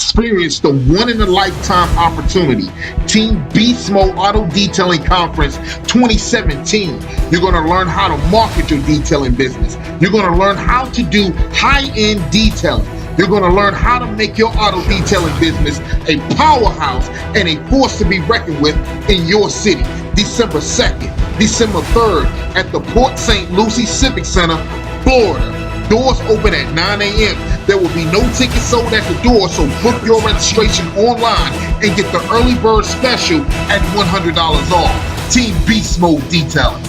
Experience the one-in-a-lifetime opportunity. Team Beast Mode Auto Detailing Conference 2017. You're going to learn how to market your detailing business. You're going to learn how to do high-end detailing. You're going to learn how to make your auto detailing business a powerhouse and a force to be reckoned with in your city. December 2nd, December 3rd at the Port St. Lucie Civic Center, Florida. Doors open at 9 a.m. There will be no tickets sold at the door, so book your registration online and get the early bird special at $100 off. Team Beast Mode Detailing.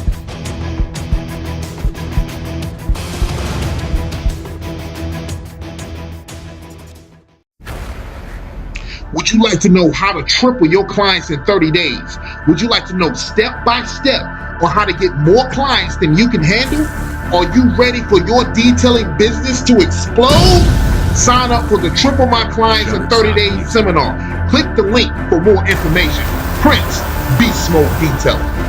Would you like to know how to triple your clients in 30 days? Would you like to know step by step on how to get more clients than you can handle? Are you ready for your detailing business to explode? Sign up for the Triple My Clients in 30 Days seminar. Click the link for more information. Prince, Beast Mode Detailing.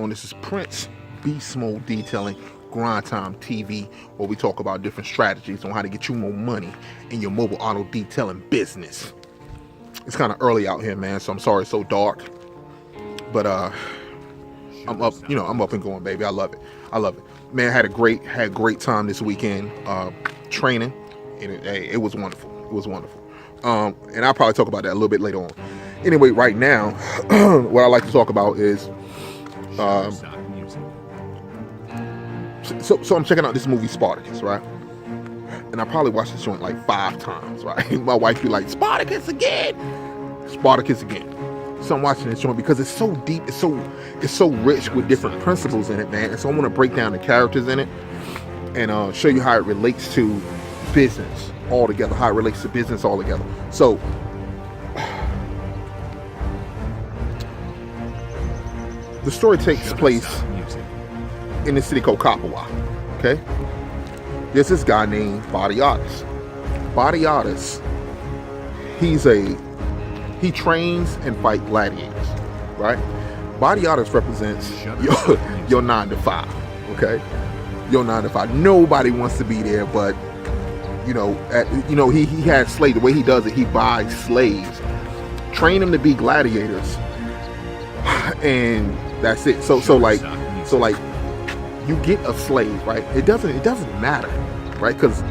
This is Prince, Beast Mode Detailing, Grind Time TV, where we talk about different strategies on how to get you more money in your mobile auto detailing business. It's kind of early out here, man, so I'm sorry it's so dark. But I'm up, I'm up and going, baby. I love it. Man, I had a great time this weekend training, and it was wonderful. And I'll probably talk about that a little bit later on. Anyway, right now, what I like to talk about is so I'm checking out this movie Spartacus, right? And I probably watched this joint like 5 times, right? My wife be like, Spartacus again. So I'm watching this joint because it's so deep, it's so rich with different principles in it, man. And so I want to break down the characters in it and show you how it relates to business altogether, So the story takes place in the city called Kapua, okay? There's this guy named Badiatus. He trains and fight gladiators, right? Badiatus represents your 9 to 5, okay? Your 9 to 5. Nobody wants to be there, but he has slaves. The way he does it, he buys slaves, train them to be gladiators, and that's it. So like you get a slave, right? It doesn't matter, right? Because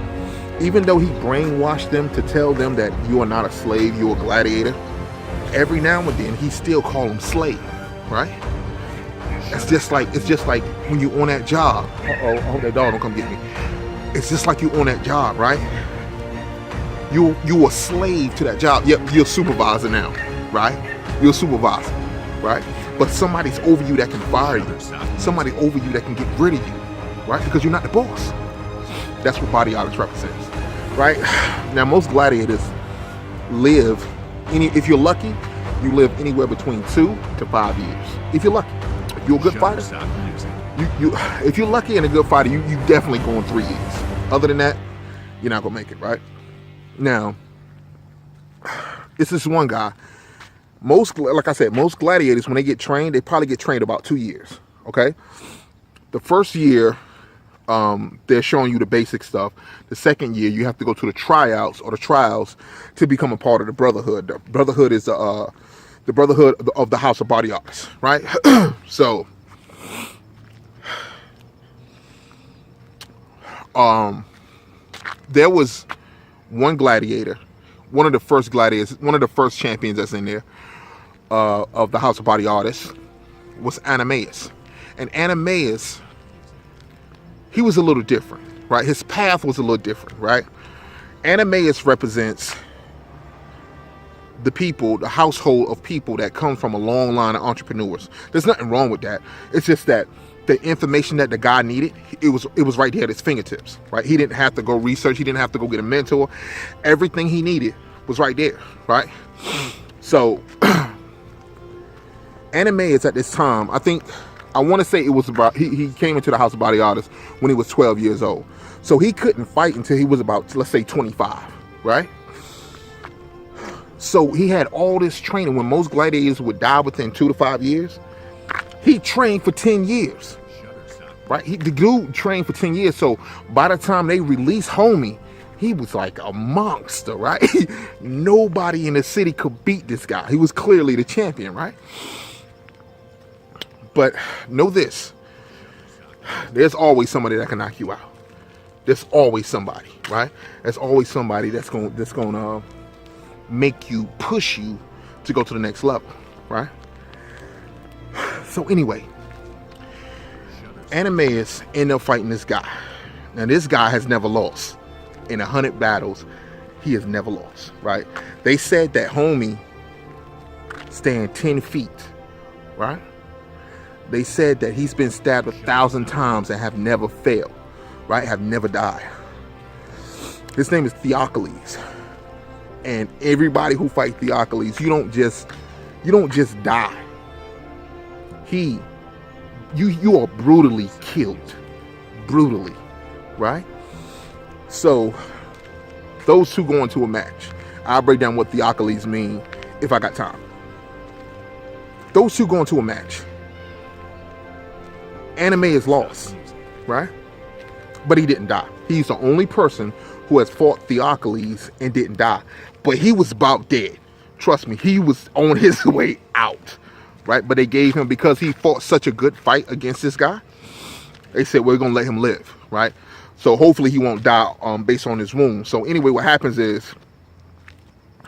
even though he brainwashed them to tell them that you are not a slave, you're a gladiator, every now and then he still call them slave, right? It's just like when you on that job. I hope that dog don't come get me. It's just like you on that job, right? You a slave to that job. Yep, you're a supervisor now, right? You're a supervisor, right? But somebody's over you that can fire you. Somebody over you that can get rid of you, right? Because you're not the boss. That's what Badiatus represents, right? Now, most gladiators live, if you're lucky, you live anywhere between 2 to 5 years. If you're lucky. If you're a good fighter, if you're lucky and a good fighter, you definitely going 3 years. Other than that, you're not going to make it, right? Now, it's this one guy. Like I said, most gladiators, when they get trained, they probably get trained about 2 years, okay? The first year, they're showing you the basic stuff. The second year, you have to go to the tryouts or the trials to become a part of the Brotherhood. The Brotherhood is the Brotherhood of the House of Badiatus, right? So, there was one gladiator, one of the first gladiators, one of the first champions that's in there, of the House of Badiatus was Animaeus. And Animaeus, he was a little different, right? His path was a little different, right? Animaeus represents the people, the household of people that come from a long line of entrepreneurs. There's nothing wrong with that. It's just that the information that the guy needed, it was right there at his fingertips, right? He didn't have to go research. He didn't have to go get a mentor. Everything he needed was right there, right? So Ananias at this time, I want to say it was about, he came into the house of Badiatus when he was 12 years old. So he couldn't fight until he was about, let's say, 25, right? So he had all this training. When most gladiators would die within 2 to 5 years, he trained for 10 years, right? The dude trained for 10 years. So by the time they released homie, he was like a monster, right? Nobody in the city could beat this guy. He was clearly the champion, right? But know this, there's always somebody that can knock you out. There's always somebody, right? There's always somebody that's going to make you, push you to go to the next level, right? So anyway, Ananias ended up fighting this guy. Now this guy has never lost. In 100 battles, he has never lost, right? They said that homie stand 10 feet, right? They said that he's been stabbed 1,000 times and have never failed, right? Have never died. His name is Theocles. And everybody who fights Theocles, you don't just die. You are brutally killed. Brutally, right? So those two go into a match. I'll break down what Theocles mean if I got time. Those two go into a match. Ananias lost, right? But he didn't die. He's the only person who has fought Theocles and didn't die. But he was about dead. Trust me, he was on his way out, right? But they gave him, because he fought such a good fight against this guy, they said, we're going to let him live, right? So hopefully he won't die based on his wounds. So anyway, what happens is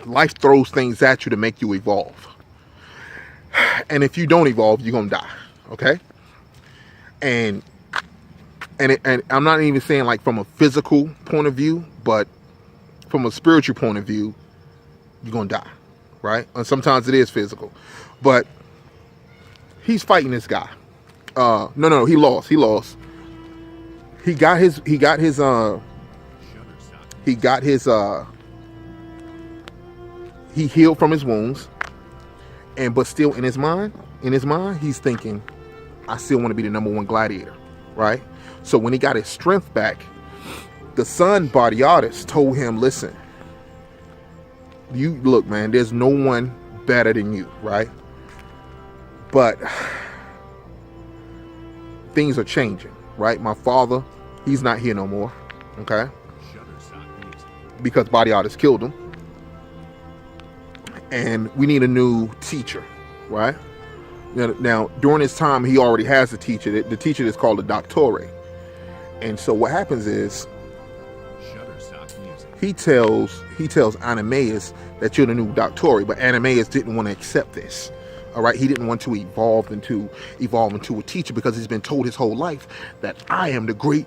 life throws things at you to make you evolve. And if you don't evolve, you're going to die, okay? And I'm not even saying like from a physical point of view, but from a spiritual point of view, you're going to die, right? And sometimes it is physical. But he's fighting this guy. No, he lost. He healed from his wounds, but still in his mind, he's thinking, I still want to be the number one gladiator, right? So when he got his strength back, the son Badiatus told him, listen, you look, man, there's no one better than you, right? But things are changing, right? My father, he's not here no more, okay? Because Badiatus killed him. And we need a new teacher, right? Now, during his time, he already has a teacher. The teacher is called a doctore. And so what happens is he tells Ananias that you're the new doctore, but Ananias didn't want to accept this. All right, he didn't want to evolve into a teacher, because he's been told his whole life that I am the great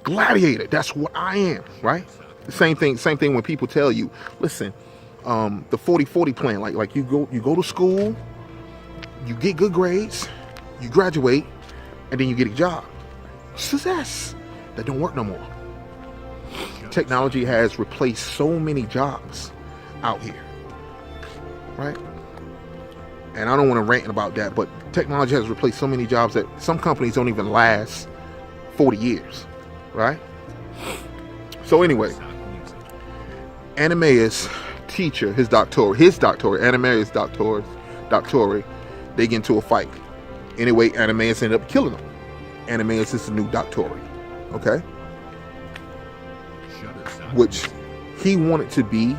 gladiator. That's what I am, right? The same thing when people tell you, listen, the 40-40 plan, like you go to school, you get good grades, you graduate, and then you get a job. Success. That don't work no more. Technology has replaced so many jobs out here, right? And I don't want to rant about that, but technology has replaced so many jobs that some companies don't even last 40 years, right? So anyway, Ananias' teacher, his doctor, Ananias' doctor, they get into a fight. Anyway, Ananias ended up killing him. Ananias is the new doctor, okay? Which he wanted to be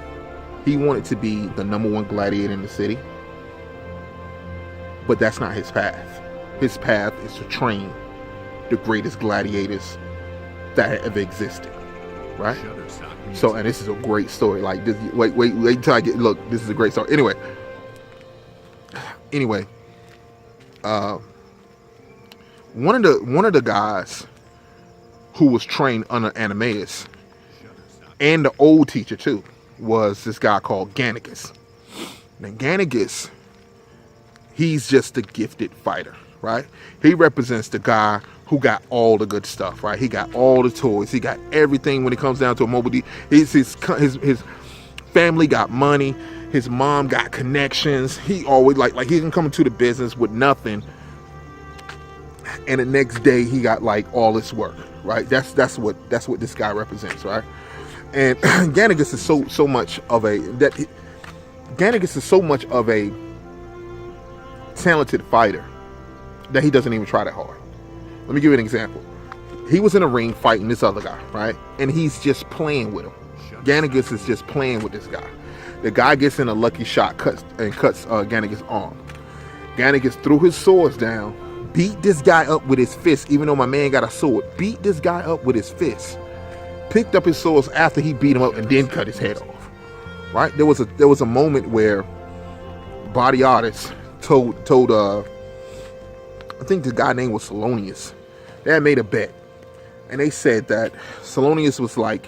the number one gladiator in the city. But that's not his path. His path is to train the greatest gladiators that have ever existed, right? So, and this is a great story. Like, this, wait till I get, look, this is a great story. Anyway, one of the guys who was trained under Ananias, and the old teacher too, was this guy called Gannicus. Now Ganigus, he's just a gifted fighter, right? He represents the guy who got all the good stuff, right? He got all the toys. He got everything when it comes down to a mobile. His family got money. His mom got connections. He always like he can come into the business with nothing, and the next day he got like all this work, right? That's what this guy represents, right? And Ganigus is so much of a talented fighter that he doesn't even try that hard. Let me give you an example. He was in a ring fighting this other guy, right? And he's just playing with him. Ganigus is just playing with this guy. The guy gets in a lucky shot, cuts Ganigus' arm. Ganigus threw his swords down, beat this guy up with his fist, even though my man got a sword. Beat this guy up with his fist. Picked up his swords after he beat him up and then cut his head off. Right? There was a moment where Body Artist told I think the guy name was Salonius. They had made a bet, and they said that Salonius was like,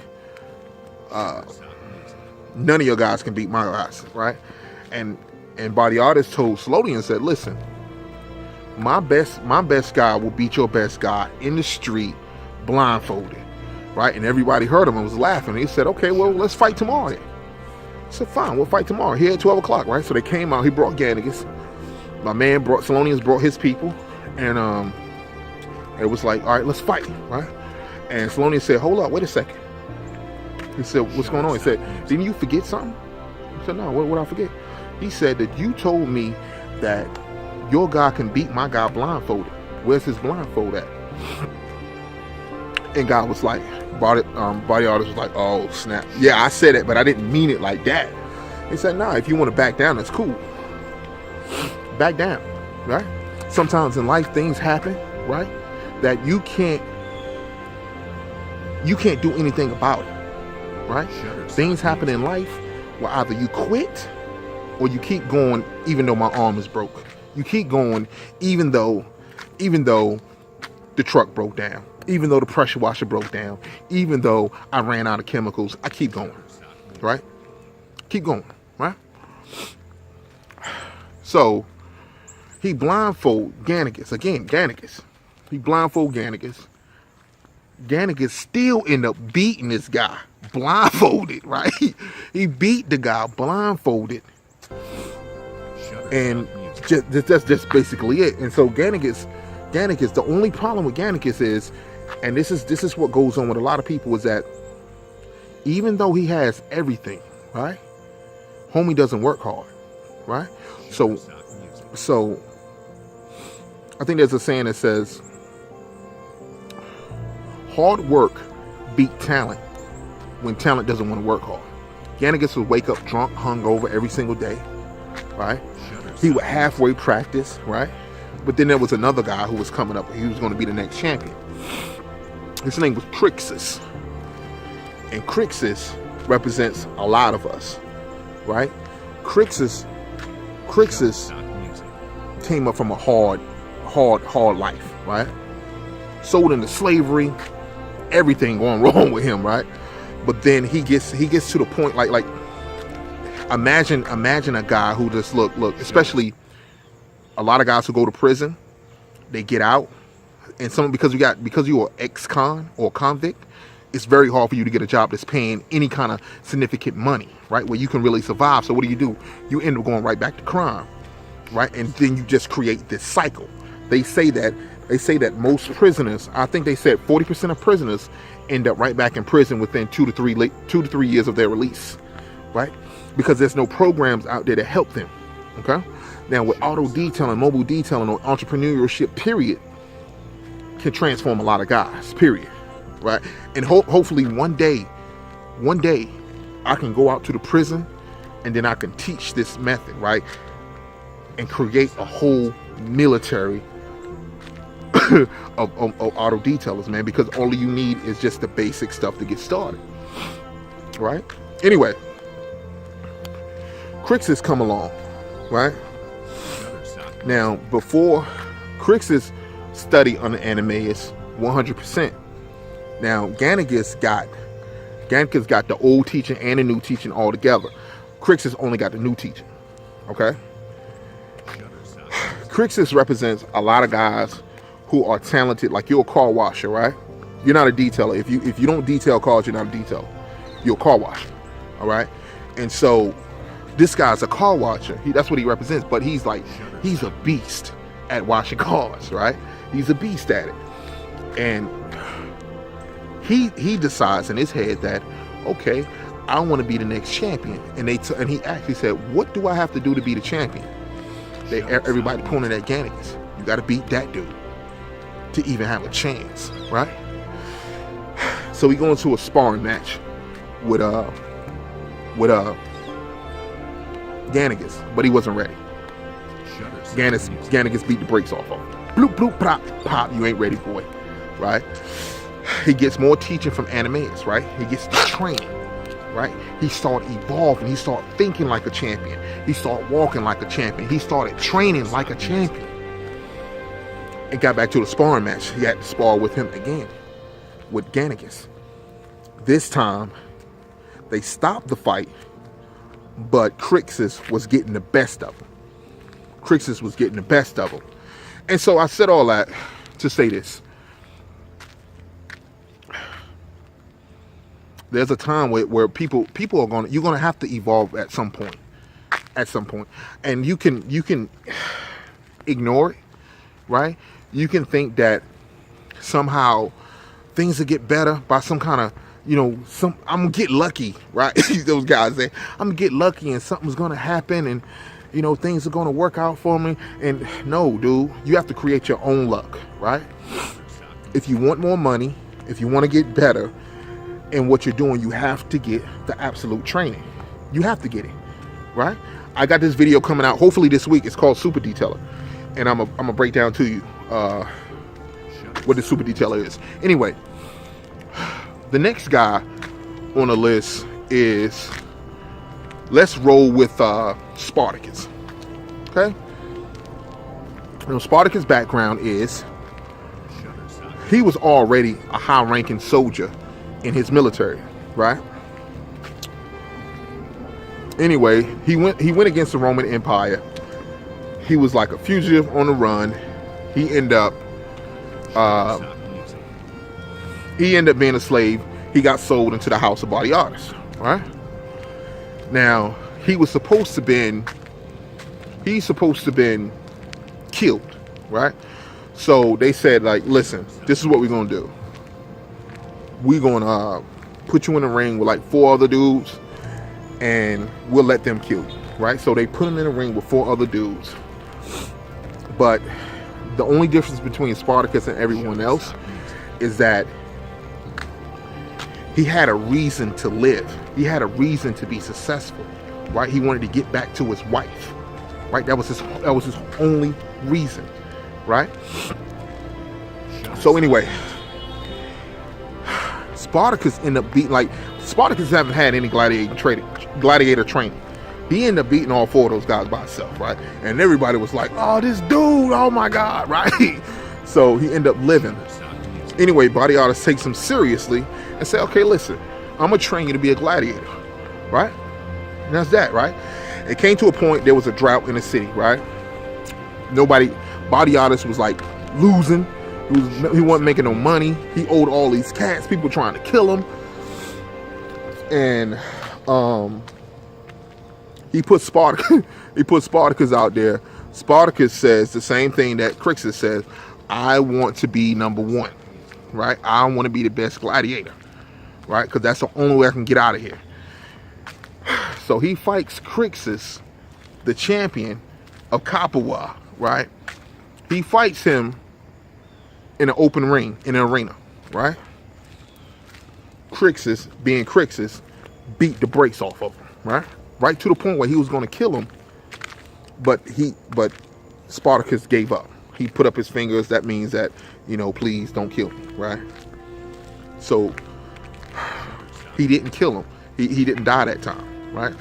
none of your guys can beat my guys, right? And Body Artist told Salonius, said, listen, my best guy will beat your best guy in the street blindfolded, right? And everybody heard him and was laughing. He said, okay, well, let's fight tomorrow then. I said, fine, we'll fight tomorrow here at 12 o'clock, right? So they came out. He brought Ganigus. My man Salonius brought his people. And it was like, all right, let's fight, right? And Salonius said, hold up, wait a second. He said, what's going on? He said, didn't you forget something? I said, no, what did I forget? He said that you told me that your guy can beat my guy blindfolded. Where's his blindfold at? And God was like, Body Artist was like, oh, snap. Yeah, I said it, but I didn't mean it like that. He said, nah, if you want to back down, that's cool. Back down, right? Sometimes in life, things happen, right? That you can't do anything about it, right? Things happen in life where either you quit or you keep going even though my arm is broken. You keep going even though the truck broke down, even though the pressure washer broke down, even though I ran out of chemicals, I keep going, right? Keep going, right? So he blindfold Ganigus. Again, Ganigus. He blindfold Ganigus. Ganigus still end up beating this guy blindfolded, right? He beat the guy blindfolded. And that's just basically it. And so Ganigus, the only problem with Ganigus is, and this is what goes on with a lot of people, is that even though he has everything, right? Homie doesn't work hard, right? So I think there's a saying that says, hard work beat talent when talent doesn't want to work hard. Ganigus would wake up drunk, hungover every single day, right? He would halfway practice, right? But then there was another guy who was coming up. He was going to be the next champion. His name was Crixus. And Crixus represents a lot of us, right? Crixus came up from a hard life, right? Sold into slavery, everything going wrong with him, right? But then he gets to the point like imagine a guy who just look, especially a lot of guys who go to prison, they get out, and because you're an ex-con or convict, it's very hard for you to get a job that's paying any kind of significant money, right? Where you can really survive. So what do? You end up going right back to crime, right? And then you just create this cycle. They say that most prisoners, I think they said 40% of prisoners end up right back in prison within 2 to 3 years of their release, right? Because there's no programs out there to help them. Okay. Now with auto detailing, mobile detailing, or entrepreneurship, period, can transform a lot of guys, period, right? And hopefully one day I can go out to the prison and then I can teach this method, right? And create a whole military of auto detailers, man, because all you need is just the basic stuff to get started, right? Anyway, Crixus come along, right? Now, before Crixus study on the anime is 100%. Now, Ganigus got the old teaching and the new teaching all together. Crixus only got the new teaching, Okay. Crixus represents a lot of guys who are talented. Like, you're a car washer, right? You're not a detailer. If you don't detail cars, you're not a detailer. You're a car washer. All right. And so this guy's a car washer. That's what he represents. But he's a beast at washing cars, right? He's a beast at it. And he decides in his head that, okay, I want to be the next champion. And he actually said, what do I have to do to be the champion? Everybody pointing at Gannicus. You got to beat that dude to even have a chance, right? So we go into a sparring match with Gannicus, but he wasn't ready. Gannicus beat the brakes off of him. Bloop, bloop, pop, pop, you ain't ready, boy, right? He gets more teaching from Animeus, right? He gets the training, right? He started evolving. He started thinking like a champion. He started walking like a champion. He started training like a champion. And got back to the sparring match. He had to spar with him again, with Gannicus. This time, they stopped the fight, but Crixus was getting the best of him. Crixus was getting the best of him. And so I said all that to say this. There's a time where you're gonna have to evolve at some point. And you can ignore it, right? You can think that somehow things will get better by some kind of, I'm gonna get lucky, right? Those guys say, I'm gonna get lucky and something's gonna happen and things are gonna work out for me. And no, dude, you have to create your own luck, right? If you want more money, if you want to get better in what you're doing, you have to get the absolute training. You have to get it, right? I got this video coming out hopefully this week. It's called Super Detailer, and I'm gonna break down to you what the Super Detailer is. Anyway, the next guy on the list is, let's roll with Spartacus. Okay. Spartacus' background is he was already a high-ranking soldier in his military, right? Anyway, he went against the Roman Empire. He was like a fugitive on the run. He ended up being a slave. He got sold into the house of Bardiatus, right? Now, he's supposed to been killed, right? So they said, like, listen, this is what we're gonna do. We're gonna put you in a ring with like 4 other dudes, and we'll let them kill you, right? So they put him in a ring with 4 other dudes. But the only difference between Spartacus and everyone else is that he had a reason to live. He had a reason to be successful, right? He wanted to get back to his wife, right? That was his only reason, right? So anyway, Spartacus ended up beating, Spartacus haven't had any gladiator training. He ended up beating all 4 of those guys by himself, right? And everybody was like, oh, this dude, oh my God, right? So he ended up living. Anyway, Bardiatus takes him seriously and say, okay, listen, I'm gonna train you to be a gladiator, right? And that's that, right? It came to a point, there was a drought in the city, right? Bardiatus was like losing. He wasn't making no money. He owed all these cats, people trying to kill him. And he put Spartacus out there. Spartacus says the same thing that Crixus says. I want to be number 1, right? I want to be the best gladiator, right? Because that's the only way I can get out of here. So he fights Crixus, the champion of Capua, right? He fights him in an open ring, in an arena, right? Crixus, being Crixus, beat the brakes off of him, right? Right to the point where he was going to kill him, but Spartacus gave up. He put up his fingers. That means that, please don't kill me, right? So he didn't kill him. He didn't die that time, right?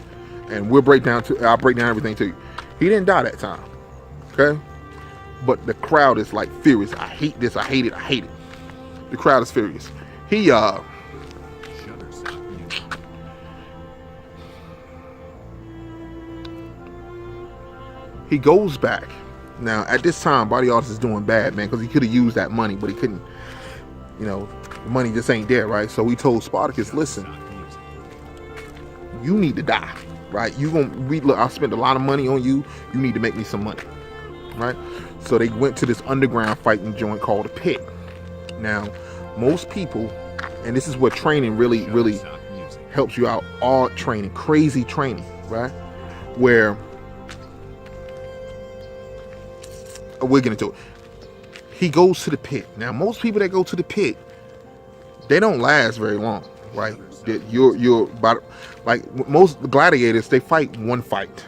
And I'll break down everything to you. He didn't die that time, okay? But the crowd is like furious. I hate this. I hate it. I hate it. The crowd is furious. He He goes back. Now, at this time, Body Artist is doing bad, man, because he could have used that money, but he couldn't. You know, the money just ain't there, right? So he told Spartacus, listen, you need to die, right? Look, I spent a lot of money on you. You need to make me some money, right? So they went to this underground fighting joint called the Pit. Now, most people, and this is what training really helps you out, art training, crazy training, right? Where, we'll get into it. He goes to the Pit. Now, most people that go to the Pit, they don't last very long, right? You're about, like most gladiators, they fight one fight,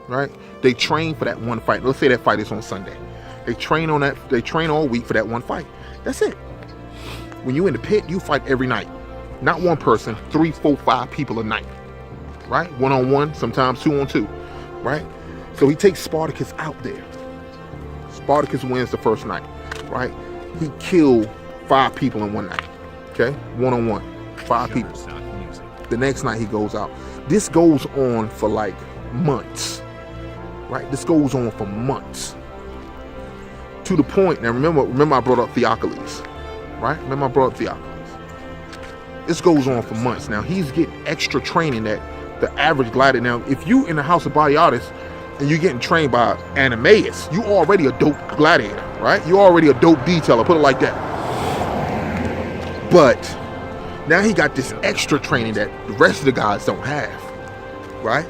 right? They train for that one fight. Let's say that fight is on Sunday. They train on that. They train all week for that one fight. That's it. When you in the Pit, you fight every night. Not one person, 3, 4, 5 people a night, right? 1-on-1, sometimes 2-on-2, right? So he takes Spartacus out there. Spartacus wins the first night, right? He killed 5 people in one night, okay? 1-on-1, 5 people. The next night he goes out. This goes on for like months, right? This goes on for months. To the point, now remember I brought up Theocles, right? Remember I brought up Theocles. This goes on for months. Now he's getting extra training that the average gladiator. Now, if you in the house of body artists and you're getting trained by Animaeus, you already a dope gladiator, right? You already a dope detailer, put it like that. But now he got this extra training that the rest of the guys don't have, right?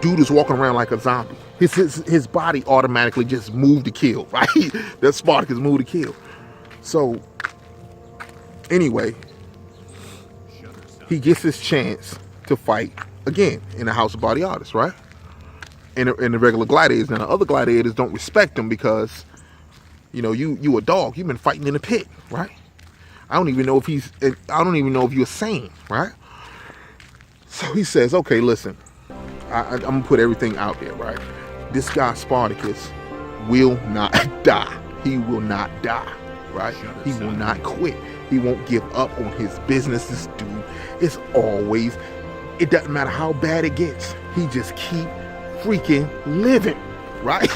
Dude is walking around like a zombie. His body automatically just moved to kill, right? That Spartacus moved to kill. So anyway, he gets his chance to fight again in the house of body artists, right? And the regular gladiators. Now the other gladiators don't respect him because, you know, you a dog. You've been fighting in the pit, right? I don't even know if you're sane, right? So he says, okay, listen, I'm gonna put everything out there, right? This guy Spartacus will not die. He will not die, right? He will not quit. He won't give up on his business. This dude is always, it doesn't matter how bad it gets. He just keep freaking living, right?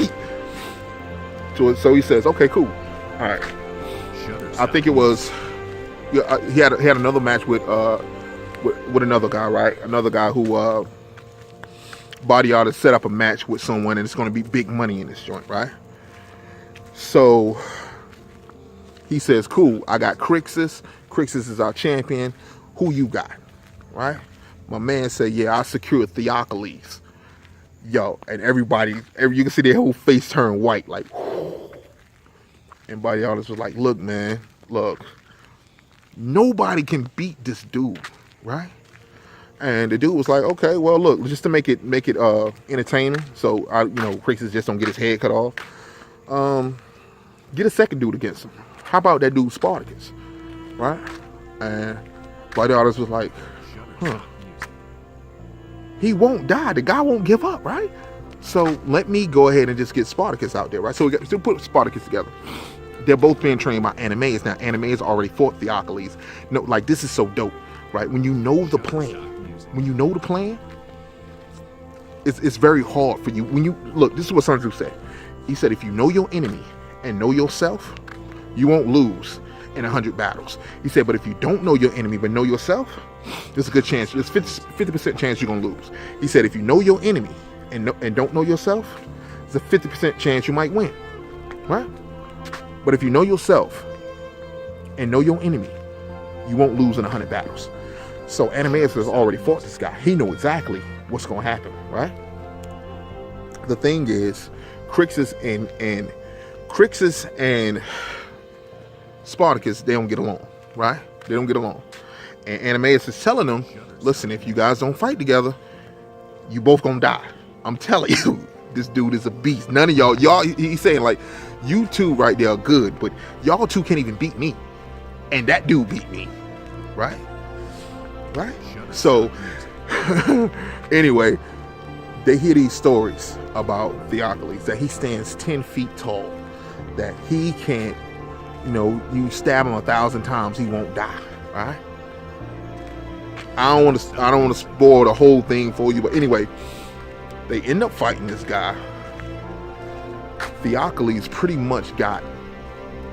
So he says, okay, cool. All right. I think it was, he had another match with another guy, right? Another guy who body artist set up a match with someone, and it's going to be big money in this joint, right? So he says, cool, I got Crixus. Crixus is our champion. Who you got, right? My man said, yeah, I secured Theocles. Yo, and you can see their whole face turn white, like, whoo. And body artist was like, look, man, look, nobody can beat this dude, right? And the dude was like, okay, well, look, just to make it entertaining, so Crixus just don't get his head cut off. Get a second dude against him. How about that dude Spartacus, right? And body artist was like, he won't die. The guy won't give up, right? So let me go ahead and just get Spartacus out there, right? So we put Spartacus together. They're both being trained by Animaeus. Now, Animaeus already fought Theocles. No, like, this is so dope, right? When you know the plan, it's very hard for you. When you look, this is what Sun Tzu said. He said, if you know your enemy and know yourself, you won't lose in 100 battles. He said, but if you don't know your enemy but know yourself, there's a good chance, there's 50% chance you're gonna lose. He said, if you know your enemy and don't know yourself, there's a 50% chance you might win, right? But if you know yourself and know your enemy, you won't lose in 100 battles. So Animaeus has already fought this guy. He knows exactly what's gonna happen, right? The thing is, Crixus and Spartacus, they don't get along, right? They don't get along. And Animaeus is telling them, listen, if you guys don't fight together, you both gonna die. I'm telling you, this dude is a beast. None of y'all, he's saying, like, you two right there are good, but y'all two can't even beat me. And that dude beat me, right? Right? So, anyway, they hear these stories about Theocles, that he stands 10 feet tall, that he can't, you stab him 1,000 times, he won't die, right? I don't want to spoil the whole thing for you, but anyway, they end up fighting this guy, Theocles pretty much got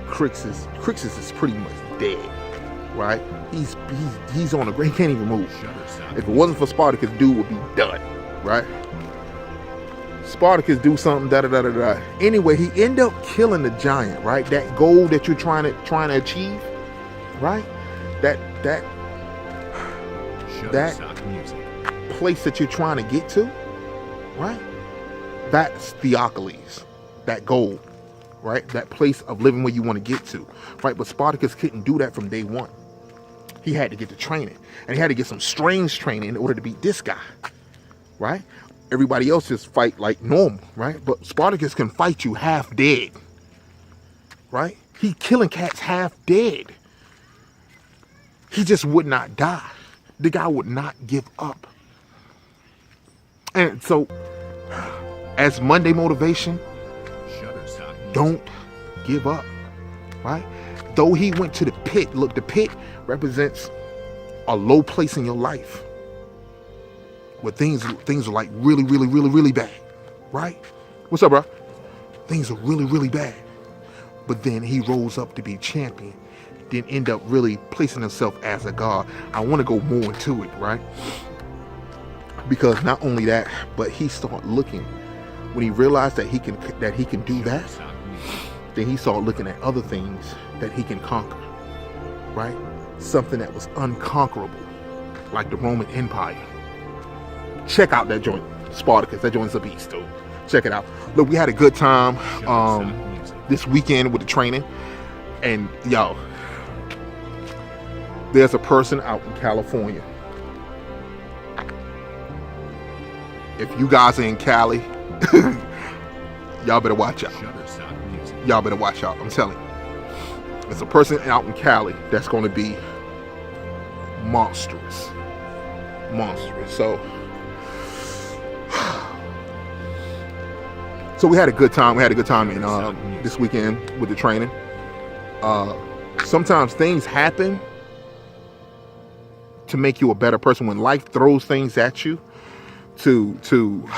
Crixus. Crixus is pretty much dead, right? He's on the ground. He can't even move. If it wasn't for Spartacus, dude would be done, right? Spartacus do something, da-da-da-da-da. Anyway, he ended up killing the giant, right? That goal that you're trying to achieve, right? That place that you're trying to get to, right? That's Theocles, that goal, right? That place of living where you want to get to, right? But Spartacus couldn't do that from day one. He had to get the training, and he had to get some strange training in order to beat this guy, right? Everybody else just fight like normal, right? But Spartacus can fight you half dead, right? He killing cats half dead. He just would not die. The guy would not give up. And so, as Monday motivation, don't give up, right? Though he went to the pit, look, the pit represents a low place in your life where things are like really bad, right? What's up, bro? Things are really bad. But then he rose up to be champion, then end up really placing himself as a god. I want to go more into it, right? Because not only that, but he started looking, when he realized that he can do that, then he started looking at other things that he can conquer, right? Something that was unconquerable, like the Roman Empire. Check out that joint, Spartacus. That joint's a beast, dude. Check it out. Look, we had a good time this weekend with the training, and yo, there's a person out in California. If you guys are in Cali, y'all better watch out. Y'all better watch out. I'm telling you. There's a person out in Cali that's going to be monstrous. So we had a good time. We had a good time in this weekend with the training. Sometimes things happen to make you a better person. When life throws things at you, to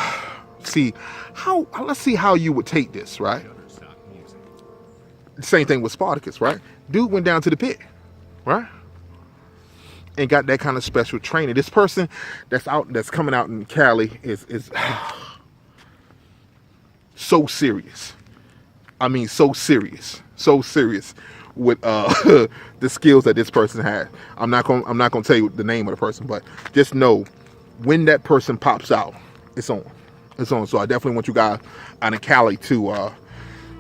see how, let's see how you would take this, right? Same thing with Spartacus, right? Dude went down to the pit, right? And got that kind of special training. This person that's coming out in Cali is so serious. I mean, so serious with the skills that this person had. I'm not gonna tell you the name of the person, but just know when that person pops out, it's on. So I definitely want you guys out in Cali to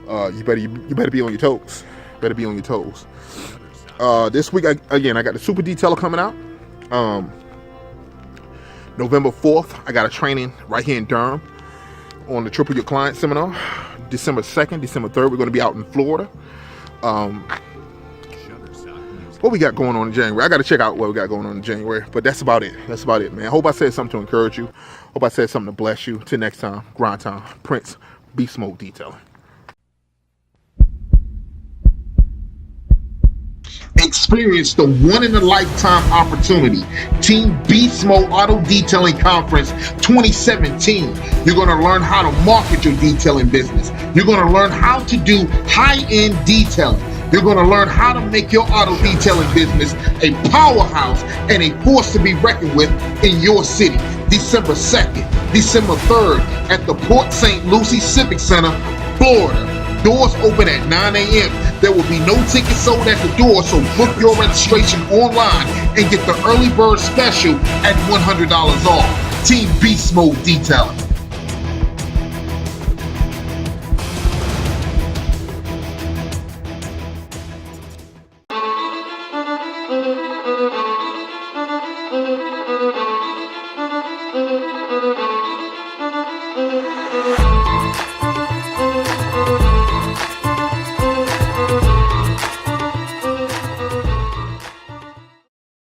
you better be on your toes. Better be on your toes. This week, I got the super detailer coming out. November 4th, I got a training right here in Durham on the Triple Your Client seminar. December 2nd, December 3rd, we're going to be out in Florida. What we got going on in January? I got to check out what we got going on in January, but that's about it. That's about it, man. I hope I said something to encourage you. Hope I said something to bless you. Till next time, grind time. Prince, Beast Mode Detailing. Experience the one-in-a-lifetime opportunity. Team Beast Mode Auto Detailing Conference 2017. You're going to learn how to market your detailing business. You're going to learn how to do high-end detailing. You're going to learn how to make your auto detailing business a powerhouse and a force to be reckoned with in your city. December 2nd, December 3rd at the Port St. Lucie Civic Center, Florida. Doors open at 9 a.m. There will be no tickets sold at the door, so book your registration online and get the early bird special at $100 off. Team Beast Mode Detailing.